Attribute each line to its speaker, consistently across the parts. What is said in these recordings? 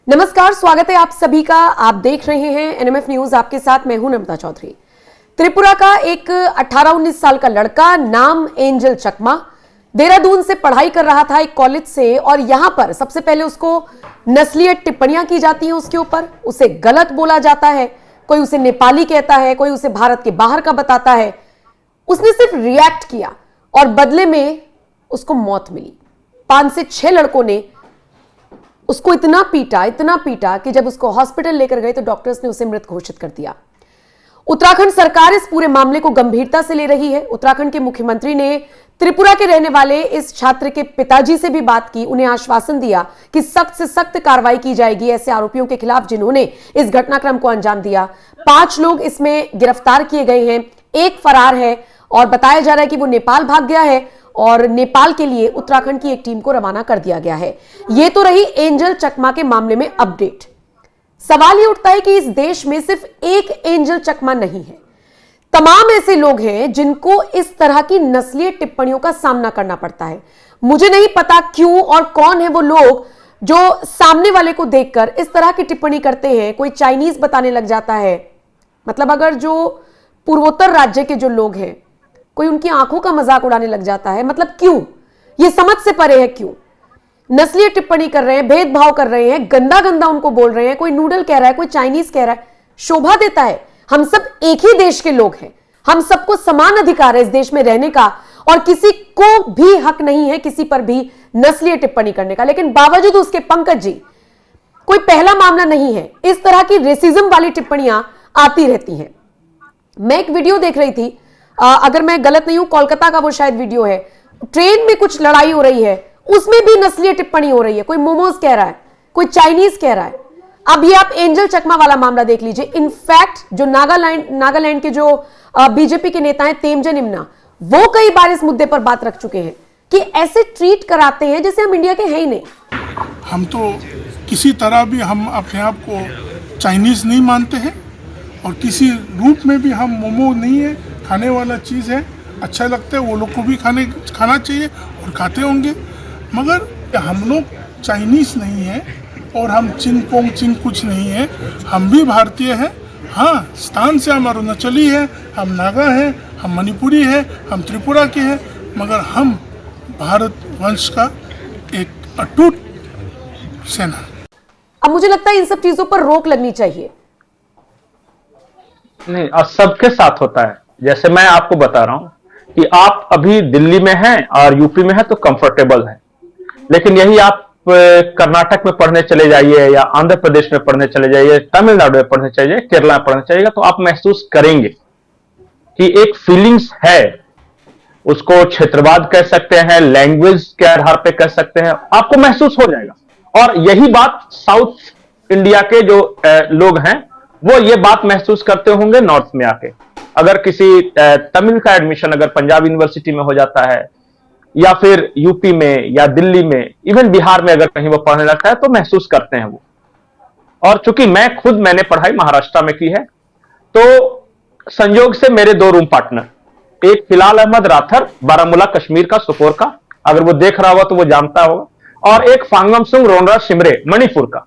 Speaker 1: नमस्कार, स्वागत है आप सभी का। आप देख रहे हैं एनएमएफ न्यूज। आपके साथ मैं हूं नम्रता चौधरी। त्रिपुरा का एक 18-19 साल का लड़का, नाम एंजल चकमा, देहरादून से पढ़ाई कर रहा था एक कॉलेज से, और यहां पर सबसे पहले उसको नस्लीय टिप्पणियां की जाती हैं उसके ऊपर। उसे गलत बोला जाता है, कोई उसे नेपाली कहता है, कोई उसे भारत के बाहर का बताता है। उसने सिर्फ रिएक्ट किया और बदले में उसको मौत मिली। 5 से 6 लड़कों ने उसको इतना पीटा कि जब उसको हॉस्पिटल लेकर गए तो डॉक्टर्स ने उसे मृत घोषित कर दिया। उत्तराखंड सरकार इस पूरे मामले को गंभीरता से ले रही है। उत्तराखंड के मुख्यमंत्री ने त्रिपुरा के रहने वाले इस छात्र के पिताजी से भी बात की, उन्हें आश्वासन दिया कि सख्त से सख्त कार्रवाई की जाएगी ऐसे आरोपियों के खिलाफ जिन्होंने इस घटनाक्रम को अंजाम दिया। 5 लोग इसमें गिरफ्तार किए गए हैं, एक फरार है और बताया जा रहा है कि वो नेपाल भाग गया है और नेपाल के लिए उत्तराखंड की एक टीम को रवाना कर दिया गया है। यह तो रही एंजल चकमा के मामले में अपडेट। सवाल यह उठता है कि इस देश में सिर्फ एक एंजल चकमा नहीं है, तमाम ऐसे लोग हैं जिनको इस तरह की नस्लीय टिप्पणियों का सामना करना पड़ता है। मुझे नहीं पता क्यों और कौन है वो लोग जो सामने वाले को देखकर इस तरह की टिप्पणी करते हैं। कोई चाइनीज बताने लग जाता है, मतलब अगर जो पूर्वोत्तर राज्य के जो लोग हैं, कोई उनकी आंखों का मजाक उड़ाने लग जाता है। मतलब क्यों? ये समझ से परे है। क्यों नस्लीय टिप्पणी कर रहे हैं, भेदभाव कर रहे हैं, गंदा गंदा उनको बोल रहे हैं। कोई नूडल कह रहा है, कोई चाइनीज कह रहा है, शोभा देता है? हम सब एक ही देश के लोग हैं, हम सबको समान अधिकार है इस देश में रहने का, और किसी को भी हक नहीं है किसी पर भी नस्लीय टिप्पणी करने का। लेकिन बावजूद उसके पंकज जी, कोई पहला मामला नहीं है, इस तरह की रेसिज्म वाली टिप्पणियां आती रहती हैं। मैं एक वीडियो देख रही थी, अगर मैं गलत नहीं हूं कोलकाता का वो शायद वीडियो है, ट्रेन में कुछ लड़ाई हो रही है, उसमें भी नस्लीय टिप्पणी हो रही है। कोई मोमोज कह रहा है, कोई चाइनीज कह रहा है। अब ये आप एंजल चकमा वाला मामला देख लीजिए। इनफैक्ट जो नागालैंड के जो बीजेपी के नेता हैं तेमजन इमना, वो कई बार इस मुद्दे पर बात रख चुके हैं कि ऐसे ट्रीट कराते हैं जैसे हम इंडिया के हैं ही नहीं।
Speaker 2: हम तो किसी तरह भी हम अपने आप को चाइनीज नहीं मानते हैं और किसी रूप में भी हम मोमो नहीं है, खाने वाला चीज़ है, अच्छा लगता है, वो लोग को भी खाना चाहिए और खाते होंगे। मगर हम लोग चाइनीज नहीं है और हम चिंग कुछ नहीं है, हम भी भारतीय हैं। हाँ, स्थान से हम अरुणाचली है, हम नागा हैं, हम मणिपुरी हैं, हम त्रिपुरा के हैं, मगर हम भारत वंश का एक अटूट सेना।
Speaker 1: अब मुझे लगता है इन सब चीजों पर रोक लगनी चाहिए।
Speaker 3: नहीं, और सबके साथ होता है। जैसे मैं आपको बता रहा हूं कि आप अभी दिल्ली में हैं और यूपी में हैं तो कंफर्टेबल है, लेकिन यही आप कर्नाटक में पढ़ने चले जाइए या आंध्र प्रदेश में पढ़ने चले जाइए, तमिलनाडु में पढ़ने चले जाइए, केरला में पढ़ने चलेगा तो आप महसूस करेंगे कि एक फीलिंग्स है। उसको क्षेत्रवाद कह सकते हैं, लैंग्वेज के आधार पे कह सकते हैं, आपको महसूस हो जाएगा। और यही बात साउथ इंडिया के जो लोग हैं वो ये बात महसूस करते होंगे नॉर्थ में आके। अगर किसी तमिल का एडमिशन अगर पंजाब यूनिवर्सिटी में हो जाता है या फिर यूपी में या दिल्ली में, इवन बिहार में अगर कहीं वो पढ़ने लगता है तो महसूस करते हैं वो। और चूंकि मैंने पढ़ाई महाराष्ट्र में की है, तो संयोग से मेरे 2 रूम पार्टनर, एक हिलाल अहमद राथर बारामूला कश्मीर का, सुपोर का, अगर वो देख रहा होगा तो वो जानता होगा, और एक फांगम सुंग रोनरा शिमरे मणिपुर का।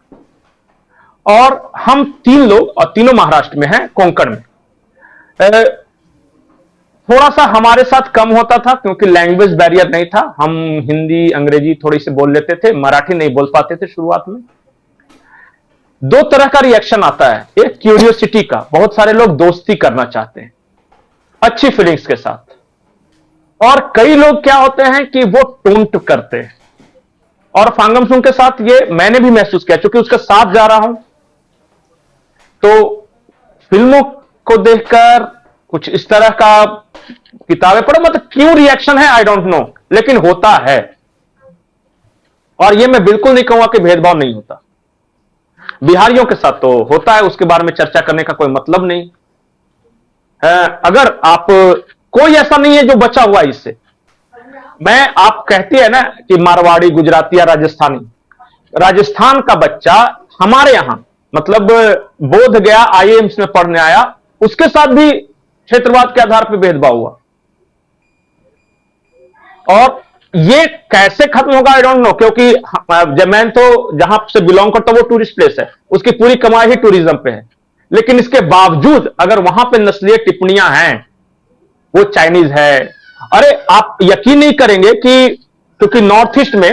Speaker 3: और हम 3 लोग, और तीनों महाराष्ट्र में हैं, कोंकण में। थोड़ा सा हमारे साथ कम होता था क्योंकि लैंग्वेज बैरियर नहीं था, हम हिंदी अंग्रेजी थोड़ी सी बोल लेते थे, मराठी नहीं बोल पाते थे शुरुआत में। 2 तरह का रिएक्शन आता है, एक क्यूरियोसिटी का, बहुत सारे लोग दोस्ती करना चाहते हैं अच्छी फीलिंग्स के साथ, और कई लोग क्या होते हैं कि वो टोंट करते हैं। और फांगम सुंग के साथ ये मैंने भी महसूस किया, क्योंकि उसके साथ जा रहा हूं तो फिल्मों को देखकर कुछ इस तरह का किताबें पढ़ो, मतलब क्यों रिएक्शन है आई डोंट नो, लेकिन होता है। और ये मैं बिल्कुल नहीं कहूंगा कि भेदभाव नहीं होता, बिहारियों के साथ तो होता है, उसके बारे में चर्चा करने का कोई मतलब नहीं। अगर आप, कोई ऐसा नहीं है जो बचा हुआ इससे। आप कहती है ना कि मारवाड़ी, गुजराती या राजस्थानी, राजस्थान का बच्चा हमारे यहां, मतलब बोध गया आईएएम्स में पढ़ने आया, उसके साथ भी क्षेत्रवाद के आधार पर भेदभाव हुआ। और ये कैसे खत्म होगा आई डोंट नो, क्योंकि जब मैं तो जहां से बिलोंग करता हूं वो टूरिस्ट प्लेस है, उसकी पूरी कमाई ही टूरिज्म पे है। लेकिन इसके बावजूद अगर वहां पे नस्लीय टिप्पणियां हैं, वो चाइनीज है। अरे आप यकीन नहीं करेंगे कि क्योंकि नॉर्थ ईस्ट में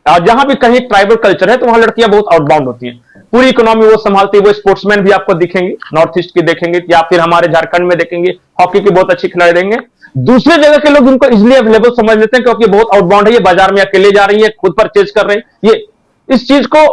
Speaker 3: जहां भी कहीं ट्राइबल कल्चर है तो वहां लड़कियां बहुत आउटबाउंड होती हैं, पूरी इकोनॉमी वो संभालती है। वो स्पोर्ट्समैन भी आपको दिखेंगे नॉर्थ ईस्ट की देखेंगे, या फिर हमारे झारखंड में देखेंगे हॉकी की बहुत अच्छी खिलाड़ी देंगे। दूसरे जगह के लोग उनको इजिली अवेलेबल समझ लेते हैं क्योंकि बहुत आउटबाउंड है, ये बाजार में अकेले जा रही है, खुद परचेज कर रहे हैं। ये इस चीज को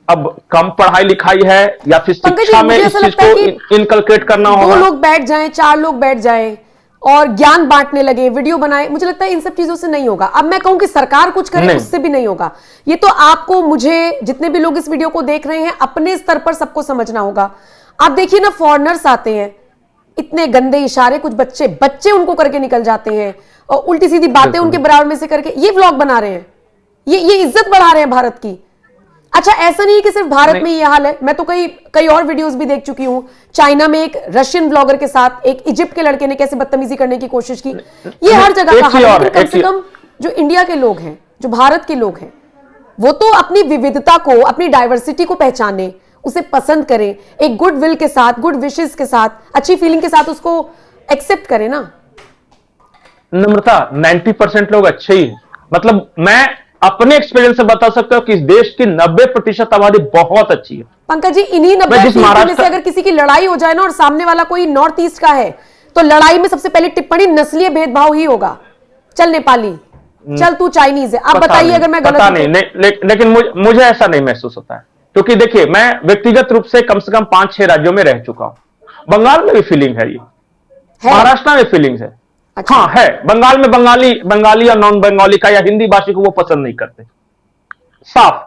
Speaker 3: अब कम पढ़ाई लिखाई है या फिर शिक्षा में इस चीज को इनकलकेट करना होगा।
Speaker 1: 2 लोग बैठ जाएं, 4 लोग बैठ जाएं और ज्ञान बांटने लगे, वीडियो बनाए, मुझे लगता है इन सब चीजों से नहीं होगा। अब मैं कहूं कि सरकार कुछ करे, उससे भी नहीं होगा। ये तो आपको, मुझे, जितने भी लोग इस वीडियो को देख रहे हैं, अपने स्तर पर सबको समझना होगा। आप देखिए ना, फॉरेनर्स आते हैं, इतने गंदे इशारे कुछ बच्चे उनको करके निकल जाते हैं और उल्टी सीधी बातें उनके बराबर में से करके ये व्लॉग बना रहे हैं, ये इज्जत बढ़ा रहे हैं भारत की। अच्छा, ऐसा नहीं है कि सिर्फ भारत में ये हाल है, मैं तो कई और वीडियोस भी देख चुकी हूं। चाइना में एक रशियन ब्लॉगर के साथ एक इजिप्ट के लड़के ने कैसे बदतमीजी करने की कोशिश की, ये हर जगह का हाल है। लेकिन कम से कम जो इंडिया के लोग हैं, जो भारत के लोग हैं, वो तो अपनी विविधता को, अपनी डाइवर्सिटी को पहचाने, उसे पसंद करें, एक गुड विल के साथ, गुड विशेस के साथ, अच्छी फीलिंग के साथ उसको एक्सेप्ट करें ना।
Speaker 3: नम्रता, 90% लोग अच्छे ही हैं। मतलब मैं अपने एक्सपीरियंस से बता सकता हूं कि इस देश की 90% आबादी बहुत अच्छी है।
Speaker 1: पंकज जी, इन्हीं 90% में से अगर किसी की लड़ाई हो जाए ना और सामने वाला कोई नॉर्थ ईस्ट का है, तो लड़ाई में सबसे पहले टिप्पणी नस्लीय भेदभाव ही होगा। चल नेपाली, चल तू चाइनीज है। आप बताइए अगर मैं गलत
Speaker 3: पता नहीं, लेकिन मुझे ऐसा नहीं महसूस होता है, क्योंकि देखिए मैं व्यक्तिगत रूप से कम 5-6 राज्यों में रह चुका हूं। बंगाल में भी फीलिंग है, ये महाराष्ट्र में फीलिंग्स है। अच्छा। हाँ है, बंगाल में बंगाली या नॉन बंगाली का या हिंदी भाषी को वो पसंद नहीं करते, साफ,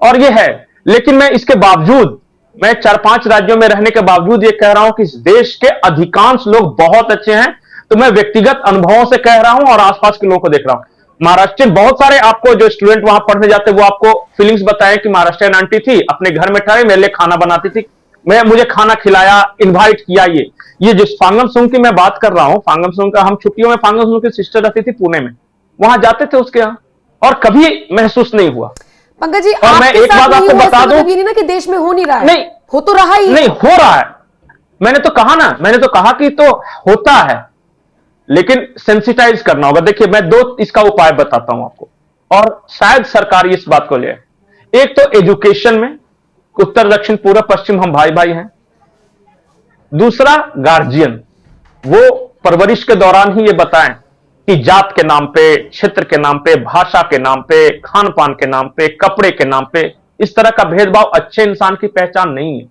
Speaker 3: और ये है। लेकिन मैं इसके बावजूद, मैं 4-5 राज्यों में रहने के बावजूद ये कह रहा हूं कि इस देश के अधिकांश लोग बहुत अच्छे हैं। तो मैं व्यक्तिगत अनुभवों से कह रहा हूं और आसपास के लोगों को देख रहा हूं। महाराष्ट्र बहुत सारे आपको जो स्टूडेंट वहां पढ़ने जाते हैं वो आपको फीलिंग्स बताएं कि महाराष्ट्रियन आंटी थी, अपने घर में ठहरे, मेरे लिए खाना बनाती थी, मुझे खाना खिलाया, इनवाइट किया। ये जिस फांगम सुंग की मैं बात कर रहा हूं, फांगम सुंग का, हम छुट्टियों में फांगम सुंग की सिस्टर रहती थी पुणे में, वहां जाते थे उसके यहां और कभी महसूस नहीं हुआ।
Speaker 1: पंकज जी,
Speaker 3: और मैं एक बात आपको बता दूं,
Speaker 1: नहीं ना कि देश में हो नहीं रहा है,
Speaker 3: नहीं
Speaker 1: हो तो रहा ही
Speaker 3: नहीं, हो रहा है। मैंने तो कहा कि तो होता है, लेकिन सेंसिटाइज करना होगा। देखिए मैं 2 इसका उपाय बताता हूं आपको, और शायद सरकार इस बात को ले। एक तो एजुकेशन में उत्तर दक्षिण पूर्व पश्चिम हम भाई भाई हैं। दूसरा गार्जियन, वो परवरिश के दौरान ही ये बताएं कि जात के नाम पे, क्षेत्र के नाम पे, भाषा के नाम पे, खान पान के नाम पे, कपड़े के नाम पे इस तरह का भेदभाव अच्छे इंसान की पहचान नहीं है।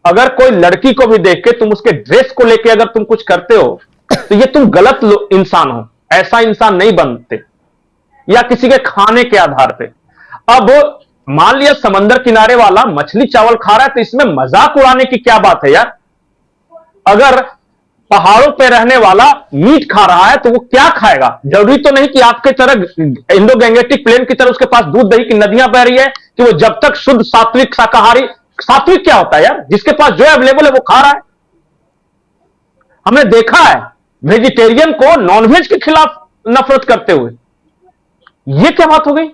Speaker 3: अगर कोई लड़की को भी देख के तुम उसके ड्रेस को लेके अगर तुम कुछ करते हो तो ये तुम गलत इंसान हो, ऐसा इंसान नहीं बनते। या किसी के खाने के आधार पे, अब मान लिया समंदर किनारे वाला मछली चावल खा रहा है तो इसमें मजाक उड़ाने की क्या बात है यार। अगर पहाड़ों पे रहने वाला मीट खा रहा है तो वो क्या खाएगा? जरूरी तो नहीं कि आपके तरह इंडो गैंगेटिक प्लेन की तरह उसके पास दूध दही की नदियां बह रही है कि वो जब तक शुद्ध सात्विक शाकाहारी, सात्विक क्या होता है यार? जिसके पास जो अवेलेबल है वो खा रहा है। हमने देखा है वेजिटेरियन को नॉनवेज के खिलाफ नफरत करते हुए। ये क्या बात हो गई?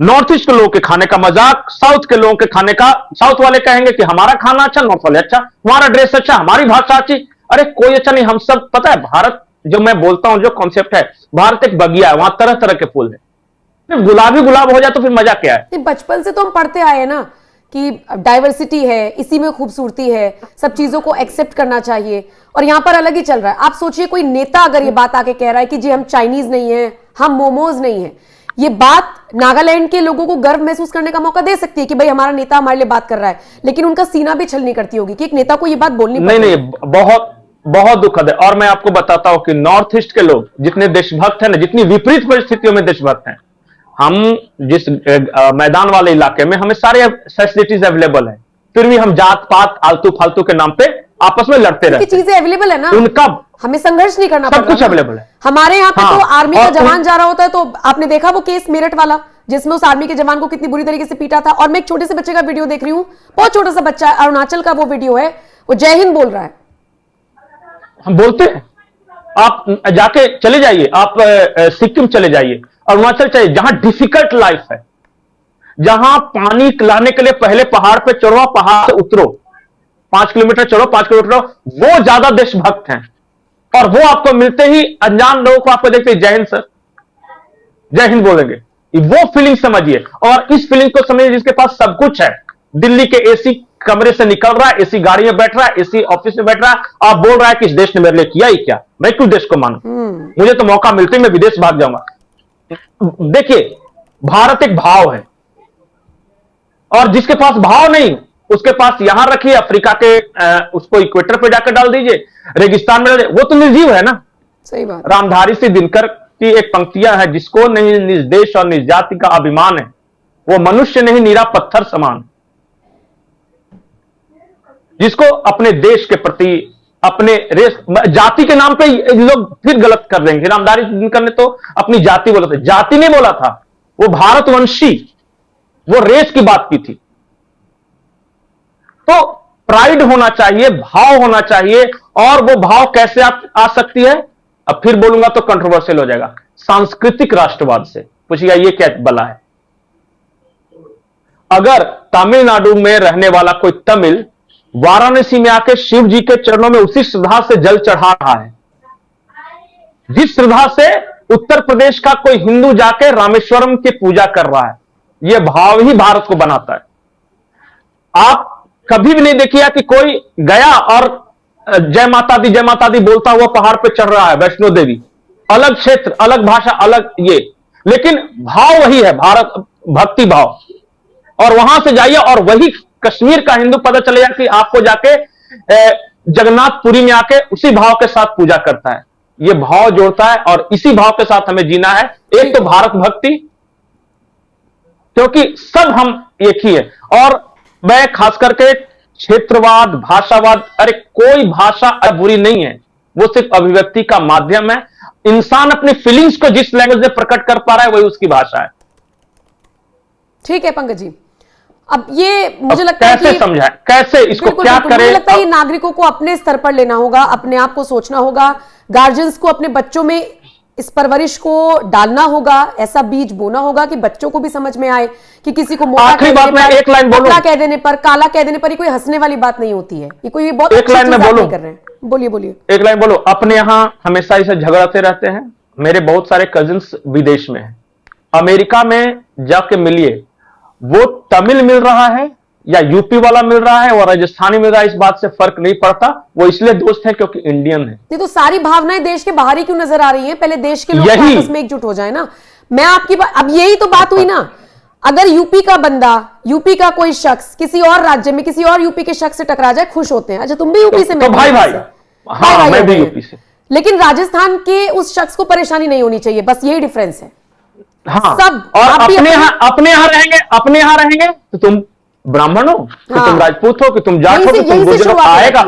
Speaker 3: नॉर्थ ईस्ट के लोगों के खाने का मजाक साउथ के लोगों के खाने का, साउथ वाले कहेंगे कि हमारा खाना अच्छा, नॉर्थ वाले अच्छा, हमारा ड्रेस अच्छा, हमारी भाषा अच्छी। अरे कोई अच्छा नहीं, हम सब, पता है भारत, जो मैं बोलता हूं जो कॉन्सेप्ट है, भारत एक बगिया है, वहां तरह तरह के फूल है। गुलाबी गुलाब हो जाए तो फिर मजा क्या है?
Speaker 1: बचपन से तो हम पढ़ते आए ना कि डाइवर्सिटी है, इसी में खूबसूरती है, सब चीजों को एक्सेप्ट करना चाहिए, और यहां पर अलग ही चल रहा है। आप सोचिए कोई नेता अगर ये बात आके कह रहा है कि जी हम चाइनीज नहीं है, हम मोमोज नहीं है, ये बात नागालैंड के लोगों को गर्व महसूस करने का मौका दे सकती है कि भाई हमारा नेता हमारे लिए बात कर रहा है, लेकिन उनका सीना भी छल नहीं करती होगी कि एक नेता को ये बात बोलनी पड़ती है।
Speaker 3: नहीं, बहुत बहुत दुखद है। और मैं आपको बताता हूं कि नॉर्थ ईस्ट के लोग जितने देशभक्त हैं ना, जितनी विपरीत परिस्थितियों में देशभक्त हैं, हम जिस मैदान वाले इलाके में हमें सारे फैसिलिटीज अवेलेबल है, फिर भी हम जात पात आलतू फालतू के नाम पे आपस में लड़ते रहते हैं।
Speaker 1: चीजें अवेलेबल है ना,
Speaker 3: उनका
Speaker 1: हमें संघर्ष नहीं करना,
Speaker 3: सब कुछ अवेलेबल है।
Speaker 1: हमारे यहाँ पे
Speaker 3: हाँ,
Speaker 1: तो आर्मी का जवान जा रहा होता है, तो आपने देखा वो केस मेरठ वाला जिसमें उस आर्मी के जवान को कितनी बुरी तरीके से पीटा था। और मैं एक छोटे से बच्चे का वीडियो देख रही हूँ, बहुत छोटा सा बच्चा, अरुणाचल का वो वीडियो है, वो जय हिंद बोल रहा है।
Speaker 3: हम बोलते हैं, आप जाके चले जाइए, आप सिक्किम चले जाइए, अरुणाचल चलिए, जहां डिफिकल्ट लाइफ है, जहां पानी लाने के लिए पहले पहाड़ पे चढ़ो, पहाड़ से उतरो, 5 किलोमीटर चढ़ो, 5 किलोमीटर, वो ज्यादा देशभक्त हैं। और वो आपको मिलते ही अनजान लोगों को आपको देखते जय हिंद सर, जय हिंद बोलेंगे। वो फीलिंग समझिए, और इस फीलिंग को समझिए जिसके पास सब कुछ है, दिल्ली के एसी कमरे से निकल रहा है, एसी गाड़ी में बैठ रहा है, एसी ऑफिस में बैठ रहा है, आप बोल रहा है कि इस देश ने मेरे लिए किया ही क्या, मैं क्यों देश को मानूं, मुझे तो मौका मिलते ही मैं विदेश भाग जाऊंगा। देखिए, भारत एक भाव है, और जिसके पास भाव नहीं उसके पास यहां रखिए अफ्रीका के उसको इक्वेटर पे जाकर डाल दीजिए, रेगिस्तान में, वो तो निर्जीव है ना।
Speaker 1: सही बात।
Speaker 3: रामधारी सिंह दिनकर की एक पंक्तियां है, जिसको नहीं निज देश और निज जाति का अभिमान है, वो मनुष्य नहीं नीरा पत्थर समान। जिसको अपने देश के प्रति, अपने रेस, जाति के नाम पे लोग फिर गलत कर देंगे। रामधारी सिंह दिनकर ने तो अपनी जाति बोला था, जाति नहीं बोला था, वो भारतवंशी, वो रेस की बात की थी। तो प्राइड होना चाहिए, भाव होना चाहिए, और वो भाव कैसे आ सकती है, अब फिर बोलूंगा तो कंट्रोवर्शियल हो जाएगा, सांस्कृतिक राष्ट्रवाद से। पूछिएगा ये क्या बला है? अगर तमिलनाडु में रहने वाला कोई तमिल वाराणसी में आके शिव जी के चरणों में उसी श्रद्धा से जल चढ़ा रहा है जिस श्रद्धा से उत्तर प्रदेश का कोई हिंदू जाके रामेश्वरम की पूजा कर रहा है, यह भाव ही भारत को बनाता है। आप कभी भी नहीं देखिए कि कोई गया और जय माता दी बोलता हुआ पहाड़ पे चढ़ रहा है, वैष्णो देवी, अलग क्षेत्र, अलग भाषा, अलग ये, लेकिन भाव वही है, भारत भक्ति भाव। और वहां से जाइए और वही कश्मीर का हिंदू पता चलेगा कि आपको जाके जगन्नाथपुरी में आके उसी भाव के साथ पूजा करता है। ये भाव जोड़ता है और इसी भाव के साथ हमें जीना है। एक तो भारत भक्ति, क्योंकि सब हम एक ही है। और मैं खास करके क्षेत्रवाद, भाषावाद, अरे कोई भाषा बुरी नहीं है, वो सिर्फ अभिव्यक्ति का माध्यम है। इंसान अपनी फीलिंग्स को जिस लैंग्वेज में प्रकट कर पा रहा है वही उसकी भाषा है।
Speaker 1: ठीक है पंकज जी, अब ये मुझे लगता है
Speaker 3: कैसे समझाएं, कैसे इसको क्या करें?
Speaker 1: मुझे लगता है ये नागरिकों को अपने स्तर पर लेना होगा, अपने आप को सोचना होगा, गार्जियंस को अपने बच्चों में इस परवरिश को डालना होगा, ऐसा बीज बोना होगा कि बच्चों को भी समझ में आए कि किसी को मोटा
Speaker 3: आखिरी बात मैं एक लाइन बोलूं,
Speaker 1: कह देने पर, काला कह देने पर ये कोई हंसने वाली बात नहीं होती है। ये कोई बहुत
Speaker 3: एक लाइन में बोलूं,
Speaker 1: कर रहे हैं, बोलिए बोलिए।
Speaker 3: एक लाइन बोलो। अपने यहां हमेशा इसे झगड़ाते रहते हैं, मेरे बहुत सारे कजिन्स विदेश में हैं, अमेरिका में जाके मिलिए, वो तमिल मिल रहा है या यूपी वाला मिल रहा है और राजस्थानी मिल रहा है, इस बात से फर्क नहीं पड़ता। वो इसलिए दोस्त है क्योंकि इंडियन है।
Speaker 1: ये तो सारी भावनाएं देश के बाहर ही क्यों नजर आ रही हैं? पहले देश के लोग आपस में एकजुट हो जाए ना। मैं आपकी अब यही तो बात हुई ना, अगर यूपी का बंदा, यूपी का कोई शख्स किसी और राज्य में किसी और यूपी के शख्स से टकरा जाए, खुश होते हैं। अच्छा तुम भी यूपी से?
Speaker 3: तो भाई हाँ, मैं भी यूपी से।
Speaker 1: लेकिन राजस्थान के उस शख्स को परेशानी नहीं होनी चाहिए, बस यही डिफरेंस है।
Speaker 3: हाँ,
Speaker 1: सब
Speaker 3: और अपने यहाँ रहेंगे तो तुम ब्राह्मण हो, कि तुम राजपूत हो, कि तुम जाट हो, कि तुम गुर्जर हो, आएगा।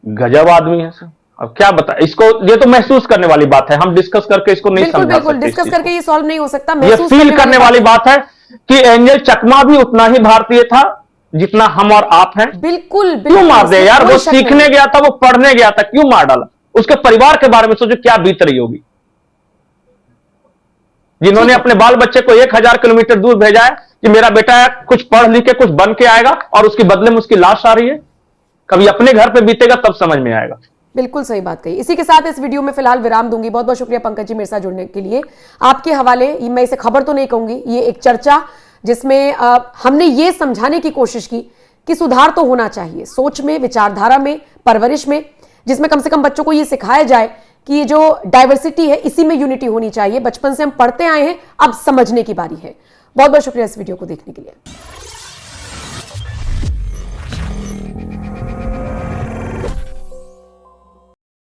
Speaker 3: गजब आदमी है सर। अब क्या बता इसको, ये तो महसूस करने वाली बात है, हम डिस्कस करके इसको नहीं समझा सकते।
Speaker 1: बिल्कुल डिस्कस करके ये सॉल्व नहीं हो सकता,
Speaker 3: ये फील करने वाली बात है कि एंजल चकमा भी उतना ही भारतीय था जितना हम और आप हैं।
Speaker 1: बिल्कुल
Speaker 3: क्यों मार दे यार? वो सीखने गया था, वो पढ़ने गया था, क्यों मार डाला? उसके परिवार के बारे में सोचो, क्या बीत रही होगी, जिन्होंने अपने बाल बच्चे को 1000 किलोमीटर दूर भेजा है कि मेरा बेटा कुछ पढ़ लिख के कुछ बन के आएगा, और उसके बदले में उसकी लाश आ रही है। कभी अपने घर पे बीतेगा तब समझ में आएगा।
Speaker 1: बिल्कुल सही बात कही। इसी के साथ इस वीडियो में फिलहाल विराम दूंगी। बहुत बहुत शुक्रिया पंकज जी मेरे साथ जुड़ने के लिए। आपके हवाले, मैं इसे खबर तो नहीं कहूंगी, ये एक चर्चा जिसमें हमने ये समझाने की कोशिश की कि सुधार तो होना चाहिए सोच में, विचारधारा में, परवरिश में, जिसमें कम से कम बच्चों को ये सिखाया जाए कि ये जो डाइवर्सिटी है इसी में यूनिटी होनी चाहिए। बचपन से हम पढ़ते आए हैं, अब समझने की बारी है। बहुत बहुत शुक्रिया इस वीडियो को देखने के लिए।